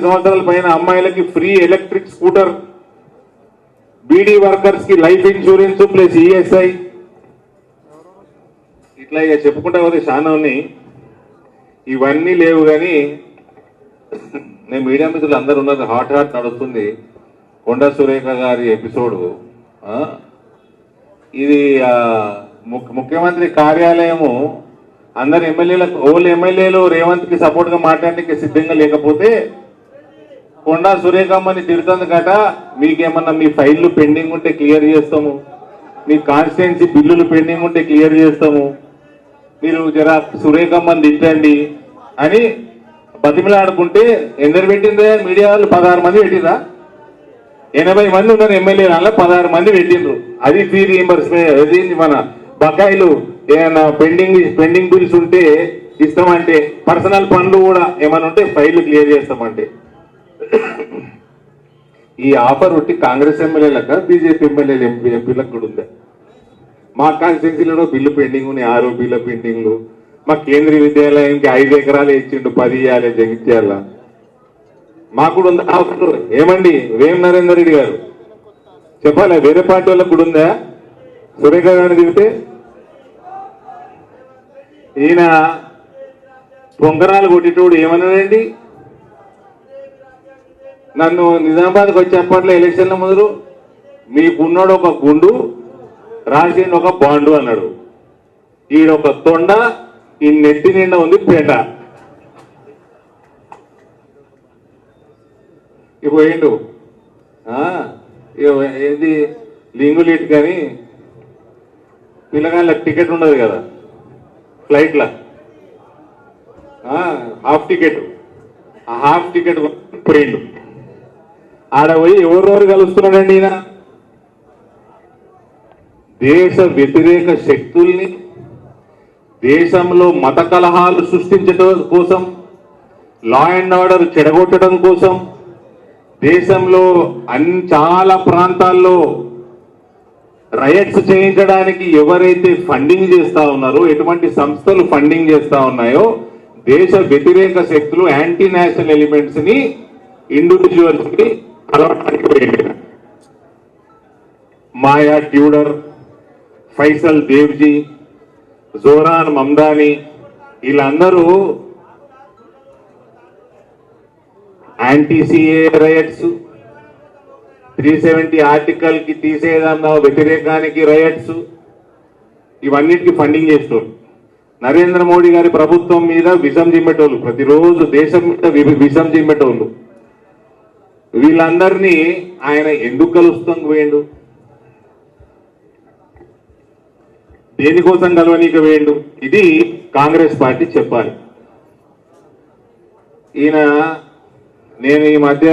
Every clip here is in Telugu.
సంవత్సరాల పైన అమ్మాయిలకి free electric scooter, beedi workers కి లైఫ్ ఇన్సూరెన్స్ ప్లస్ ఈఎస్ఐ, ఇట్లా ఇక చెప్పుకుంటా పోతే చాలా ఉన్నాయి. ఇవన్నీ లేవు కానీ నేను మీడియా మిత్రులు అందరూ ఉన్నారు, హాట్ నడుస్తుంది కొండా సురేఖ గారి ఎపిసోడు. ఇది ముఖ్యమంత్రి కార్యాలయము అందరు ఎమ్మెల్యేలకు ఓళ్ళు ఎమ్మెల్యేలు రేవంత్ కి సపోర్ట్ గా మాట్లాడడానికి సిద్ధంగా లేకపోతే కొండా సురేఖమ్మని తిడుతుంది కట, మీకేమన్నా మీ ఫైళ్లు పెండింగ్ ఉంటే క్లియర్ చేస్తాము, మీ కాన్స్టిట్యున్సీ బిల్లులు పెండింగ్ ఉంటే క్లియర్ చేస్తాము, మీరు జరా సురేఖమ్మని తిట్టండి అని బతిమిలాడుకుంటే ఎందరు పెట్టిందే మీడియా వాళ్ళు 16 మంది పెట్టిందా? 80 మంది ఉన్నారు ఎమ్మెల్యేలు, అలా 16 మంది పెట్టిండ్రు. అది ఫీ రీఎంబర్స్మెంట్, అది మన బకాయిలు ఏమైనా పెండింగ్ బిల్స్ ఉంటే ఇస్తామంటే, పర్సనల్ పనులు కూడా ఏమైనా ఉంటే ఫైళ్లు క్లియర్ చేస్తామంటే. ఈ ఆఫర్ ఒకటి కాంగ్రెస్ ఎమ్మెల్యేలకు బీజేపీ ఎమ్మెల్యేలు ఎంపీలకు కూడా ఉందా? మా కాన్స్టిట్యున్సీలో బిల్లు పెండింగ్ ఉన్నాయి, 6 బిల్లు పెండింగ్లు. మా కేంద్రీయ విద్యాలయానికి 5 ఎకరాలు ఇచ్చిండు, 10 ఇవ్వాలి జగిత్యాల. మాకు కూడా ఉందా ఆఫర్? ఏమండి వేం నరేందర్ రెడ్డి గారు చెప్పాలి, వేరే పార్టీ వాళ్ళకు కూడా ఉందా? సురేఖ గారిని తిరిగితే ఈయన పొంగరాలు కొట్టేటోడు ఏమన్నాడండి, నన్ను నిజామాబాద్కి వచ్చేప్పట్లో ఎలక్షన్ల మొదలు మీకున్నాడు ఒక గుండు, రాసిండు ఒక బాండు అన్నాడు. ఈడొక తొండ, ఈ నెత్తి నిండా ఉంది పేట. పోయిండు ఏది లింగులీట్ కానీ పిల్లగాళ్ళకి టికెట్ ఉండదు కదా ఫ్లైట్లా, హాఫ్ టికెట్, ఆ హాఫ్ టికెట్ పోయిండు. ఆడ పోయి ఎవరెవరు కలుస్తున్నాడండి ఈయన? దేశ వ్యతిరేక శక్తుల్ని, దేశంలో మత కలహాలు సృష్టించడం కోసం, లా అండ్ ఆర్డర్ చెడగొట్టడం కోసం, దేశంలో చాలా ప్రాంతాల్లో రైట్స్ చేయించడానికి ఎవరైతే ఫండింగ్ చేస్తా ఉన్నారో, ఎటువంటి సంస్థలు ఫండింగ్ చేస్తా ఉన్నాయో, దేశ వ్యతిరేక శక్తులు, యాంటీ నేషనల్ ఎలిమెంట్స్ ని ఇండివిజువల్స్ ని అలవాటు. మాయా ట్యూడర్, ఫైసల్ దేవ్జీ, జోరాన్ మమ్దాని, వీళ్ళందరూ యాంటీ సిఏ రైట్స్, 370 ఆర్టికల్ కి తీసేదన్న వ్యతిరేకానికి రైట్స్, ఇవన్నిటికీ ఫండింగ్ చేస్తారు. నరేంద్ర మోడీ గారి ప్రభుత్వం మీద విషం జిమ్మేటోళ్ళు, ప్రతిరోజు దేశం మీద విషం జిమ్మేటోళ్ళు, వీళ్ళందరినీ ఆయన ఎందుకు కలుస్తాం పోయిండు? దేనికోసం కలవనీక వేయండు? ఇది కాంగ్రెస్ పార్టీ చెప్పాలి. ఈయన నేను ఈ మధ్య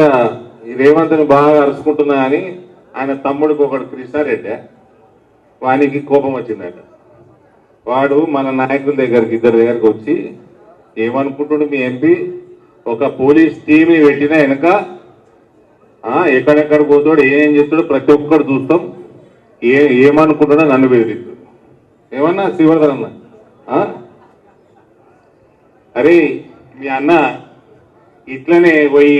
రేవంత్ని బాగా అరుచుకుంటున్నా అని ఆయన తమ్ముడికి ఒకడు కృష్ణారెడ్డి, వానికి కోపం వచ్చిందట. వాడు మన నాయకుల దగ్గరికి, ఇద్దరి దగ్గరికి వచ్చి ఏమనుకుంటుడు, మీ ఎంపీ ఒక పోలీస్ టీంని పెట్టినా వెనక ఎక్కడెక్కడ పోతాడు, ఏం చేస్తాడు ప్రతి ఒక్కరు చూస్తాం, ఏమనుకుంటాడో నన్ను బెదిరిస్తాడు. ఏమన్నా శివధరన్న, అరే మీ అన్న ఇట్లనే పోయి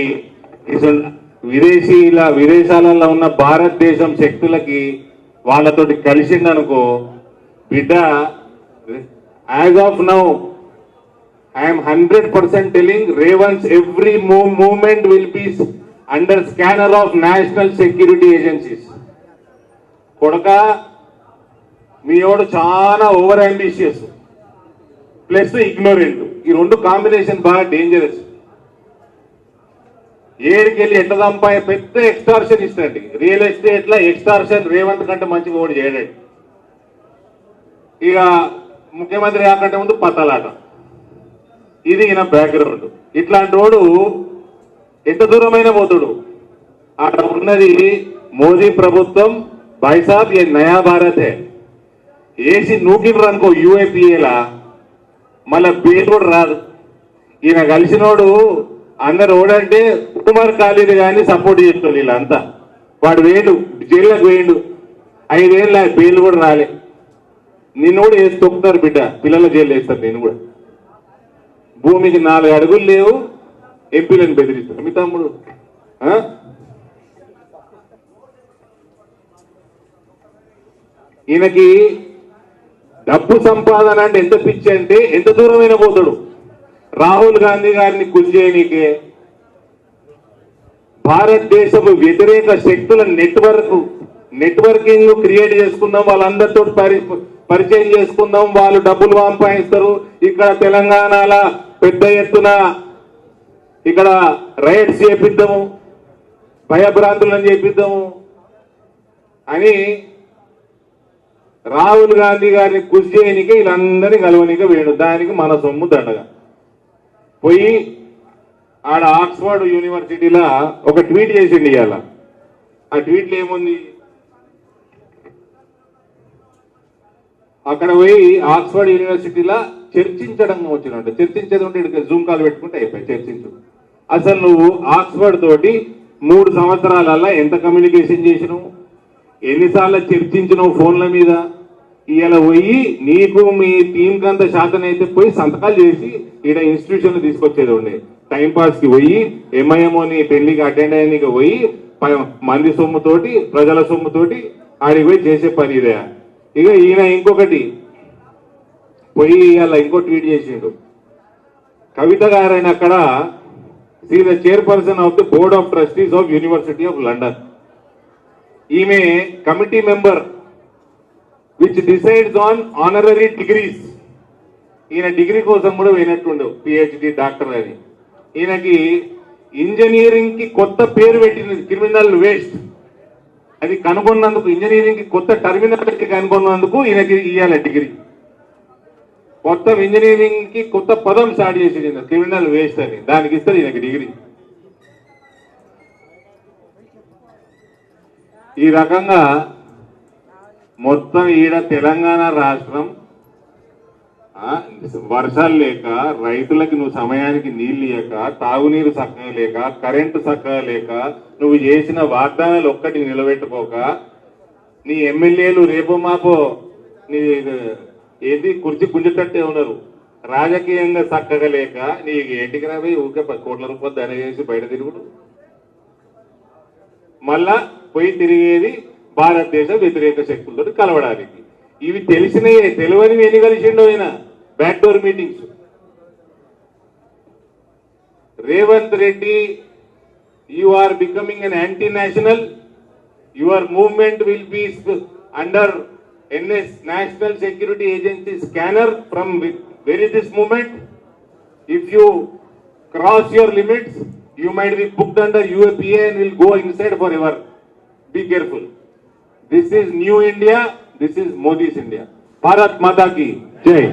విదేశాలలో ఉన్న భారతదేశం శక్తులకి వాళ్ళతోటి కలిసిందనుకో బిడ్డ, as of now I'm 100% telling Revanth every movement will be under scanner of national security agencies. కొడక మీవాడు చాలా ఓవర్ అంబిషియస్ ప్లస్ ఇగ్నోరెంట్, ఈ రెండు కాంబినేషన్ బాగా డేంజరస్. ఏడికెళ్ళి ఎట్లా సంపాయ పెద్ద ఎక్స్టార్షన్ ఇస్తాండి, రియల్ ఎస్టేట్ లో ఎక్స్టార్షన్ రేవంత్ కంటే మంచిగా ఓడి చేయడండి. ఇక ముఖ్యమంత్రి కాకంటే ముందు పత్తలాట, ఇది ఈయన బ్యాక్గ్రౌండ్. ఇట్లాంటి వాడు ఎంత దూరమైన పోతుడు. అక్కడ ఉన్నది మోదీ ప్రభుత్వం, భాయ్సాబ్ ఏ నయా భారత్ హే, ఏసి నూకిండ్రు అనుకో యూఏపీఏలా, మళ్ళా బెయిల్ కూడా రాదు. ఈయన కలిసినోడు అందరు ఓడంటే కుమార్ ఖాళీని కానీ సపోర్ట్ చేస్తుంది వీళ్ళంతా. వాడు వేడు జైల్లోకి వేయండు, 5 ఏళ్ళ బెయిల్ కూడా రాలే. నిన్ను కూడా వేసి తొక్కుతారు బిడ్డ, పిల్లల జైలు వేస్తారు. నేను కూడా భూమికి 4 అడుగులు లేవు, ఎంపీలను బెదిరిస్తారు మీ తమ్ముడు. ఈయనకి డబ్బు సంపాదన అంటే ఎంత పిచ్చి అంటే ఎంత దూరమైన పోతాడు. రాహుల్ గాంధీ గారిని కుల్చేయనీకే భారతదేశపు వ్యతిరేక శక్తుల నెట్వర్కింగ్ క్రియేట్ చేసుకుందాం, వాళ్ళందరితో పరిచయం చేసుకుందాం, వాళ్ళు డబ్బులు సంపాదిస్తారు, ఇక్కడ తెలంగాణలో పెద్ద ఎత్తున ఇక్కడ రైడ్స్ చేపిద్దాము, భయభ్రాంతులను చేపిద్దాము అని రాహుల్ గాంధీ గారిని కృషి చేయనికే వీళ్ళందరినీ కలవనికే వేడు. దానికి మన సొమ్ము దండగా పోయి ఆడ ఆక్స్ఫర్డ్ యూనివర్సిటీలో ఒక ట్వీట్ చేసిండి ఇవాళ. ఆ ట్వీట్లో ఏముంది, అక్కడ పోయి ఆక్స్ఫర్డ్ యూనివర్సిటీలో చర్చించడం వచ్చినట్టు, చర్చించేది ఉంటే ఇక్కడ జూమ్ కాల్ పెట్టుకుంటే అయిపోయి చర్చించు. అసలు నువ్వు ఆక్స్ఫర్డ్ తోటి 3 సంవత్సరాలల్లా ఎంత కమ్యూనికేషన్ చేసినావు, ఎన్నిసార్లు చర్చించినావు ఫోన్ల మీద. ఇవాళ పోయి నీకు మీ టీంకి అంత శాతం అయితే పోయి సంతకాలు చేసి ఈడ ఇన్స్టిట్యూషన్ తీసుకొచ్చేది ఉండే. టైంపాస్ కి పోయి ఎంఐఎంఓని పెళ్లికి అటెండ్ అయ్యానికి పోయి మంది సొమ్ముతోటి ప్రజల సొమ్ముతోటి ఆడికి పోయి చేసే పని ఇదే. ఇక ఈయన ఇంకొకటి పోయి ఇవాళ ఇంకో ట్వీట్ చేసిండు. కవిత గారైన అక్కడ she the chairperson of the board of trustees of university of London. ఈమె committee member which decides on honorary degrees. ఈయన డిగ్రీ కోసం కూడా పోయినట్టుండవు, పిహెచ్డి డాక్టర్ అని. ఈయనకి ఇంజనీరింగ్ కి కొత్త పేరు పెట్టినది క్రిమినల్ వేస్ట్. అది కనుగొన్నందుకు, ఇంజనీరింగ్ కి కొత్త టర్మినాలజీ కనుగొన్నందుకు ఈయనకి ఇవ్వాలి డిగ్రీ. కొత్త ఇంజనీరింగ్ కి కొత్త పదం స్టార్ట్ చేసి క్రిమినల్ వేస్ట్ అని, దానికి ఇస్తారు ఈయనకి డిగ్రీ. ఈ రకంగా మొత్తం ఈడ తెలంగాణ రాష్ట్రం వర్షాలు లేక, రైతులకి నువ్వు సమయానికి నీళ్లు లేక, తాగునీరు చక్కగా లేక, కరెంటు చక్కగా లేక, నువ్వు చేసిన వాగ్దానాలు ఒక్కటి నిలబెట్టుకోక, నీ ఎమ్మెల్యేలు రేపు మాపో నీ ఏది కుర్చీ గుంజేటట్టే ఉన్నారు. రాజకీయంగా చక్కగా లేక నీకు ఏంటికి రాబోయి ఊకే 10 కోట్ల రూపాయలు ధన చేసి బయట తిరుగుడు, మళ్ళా పోయి తిరిగేది భారతదేశ వ్యతిరేక శక్తులతో కలవడానికి. ఇవి తెలిసినయే, తెలియనివి ఎన్ని కలిసిండో ఆయన back door meetings. Revanth Reddy, you are becoming an anti national. Your movement will be under NS National Security Agency scanner from very this moment. If you cross your limits, you might be booked under UAPA and will go inside forever. Be careful. This is new India. This is Modi's India. Bharat Mata ki Jai.